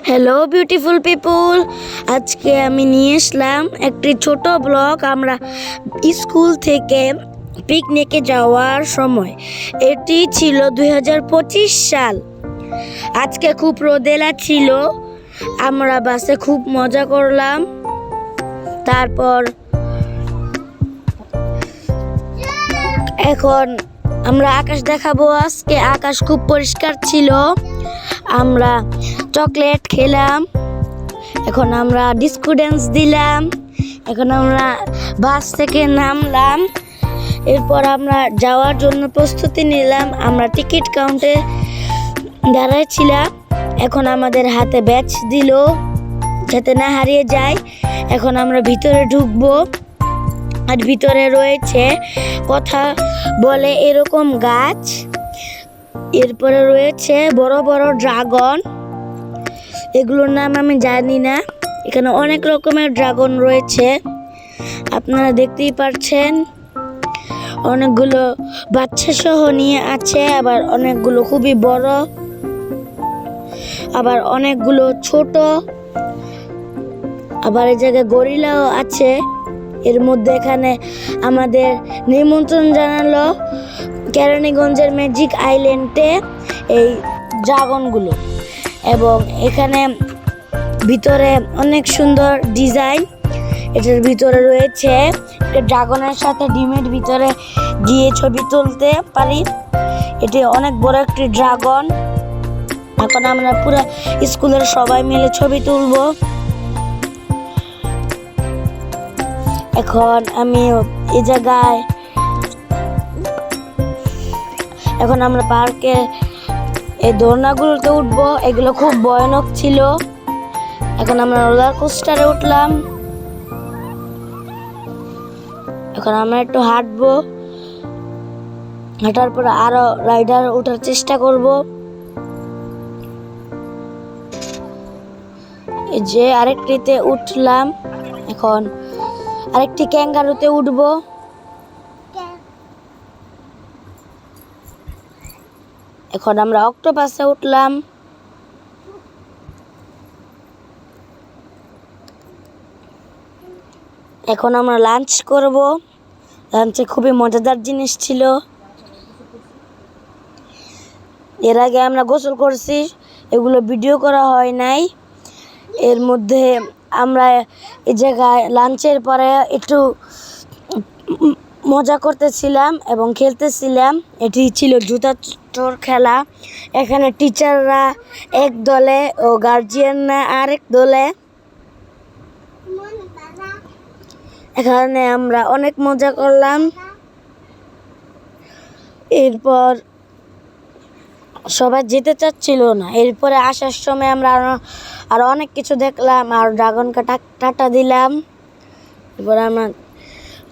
Hello beautiful পিপুল, আজকে আমি নিয়ে আসলাম একটি ছোট ব্লগ। আমরা স্কুল থেকে পিকনিকে যাওয়ার সময়, এটি ছিল 2025 সাল। আজকে খুব রোদেলা ছিল, আমরা বাসে খুব মজা করলাম। তারপর এখন আমরা আকাশ দেখাবো। আজকে আকাশ খুব পরিষ্কার ছিল। আমরা চকলেট খেলাম, এখন আমরা ডিস্কো ড্যান্স দিলাম, এখন আমরা বাস থেকে নামলাম। এরপর আমরা যাওয়ার জন্য প্রস্তুতি নিলাম। আমরা টিকিট কাউন্টে দাঁড়াইছিলাম। এখন আমাদের হাতে ব্যাচ দিল যাতে না হারিয়ে যায়। এখন আমরা ভিতরে ঢুকবো, আর ভিতরে রয়েছে কথা বলে এরকম গাছ। এরপরে রয়েছে বড় বড় ড্রাগন, এগুলোর নাম আমি জানি না। এখানে অনেক রকমের ড্রাগন রয়েছে, আপনারা দেখতেই পাচ্ছেন। অনেকগুলো বাচ্চা সহ নিয়ে আছে, আবার অনেকগুলো খুবই বড়, আবার অনেকগুলো ছোট, আবার এই জায়গায় গরিলাও আছে। এর মধ্যে এখানে আমাদের নিমন্ত্রণ জানালো কেরানীগঞ্জের ম্যাজিক আইল্যান্ডে এই ড্রাগনগুলো। এবং এখানে ভিতরে অনেক সুন্দর ডিজাইন। এটার ভিতরে রয়েছে ড্রাগনের সাথে ডিমের ভিতরে গিয়ে ছবি তুলতে পারি। এটি অনেক বড় একটি ড্রাগন। এখন আমরা পুরো স্কুলের সবাই মিলে ছবি তুলব। এখন আমি এই জায়গায়, এখন আমরা পার্কে এই দোলনাগুলোতে উঠবো। এগুলো খুব ভয়ানক ছিল। এখন আমরা রোলার কোস্টারে উঠলাম। এখন আমরা একটু হাঁটবো, হাঁটার পর আরো রাইডার ওঠার চেষ্টা করব। এই যে আরেকটিতে উঠলাম, এখন আরেকটি ক্যাঙ্গারুতে উঠবো। এখন আমরা অক্টোপাসে উঠলাম। এখন আমরা লাঞ্চ করব। লাঞ্চে খুবই মজাদার জিনিস ছিল। এর আগে আমরা গোসল করছি, এগুলো ভিডিও করা হয় নাই। এর মধ্যে আমরা এই জায়গায় লাঞ্চের পরে একটু মজা করতেছিলাম এবং খেলতেছিলাম। এটি ছিল জুতা চোর খেলা। এখানে টিচাররা এক দলে ও গার্জিয়ানরা আরেক দলে। এখানে আমরা অনেক মজা করলাম। এরপর সবাই যেতে চাচ্ছিল না। এরপরে আসার সময় আমরা আরো অনেক কিছু দেখলাম, আর ড্রাগনকে টাটা দিলাম। এরপর আমরা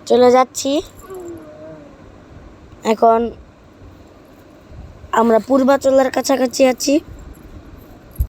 চলে যাচ্ছি। এখন আমরা পূর্বাচলের কাছাকাছি আছি।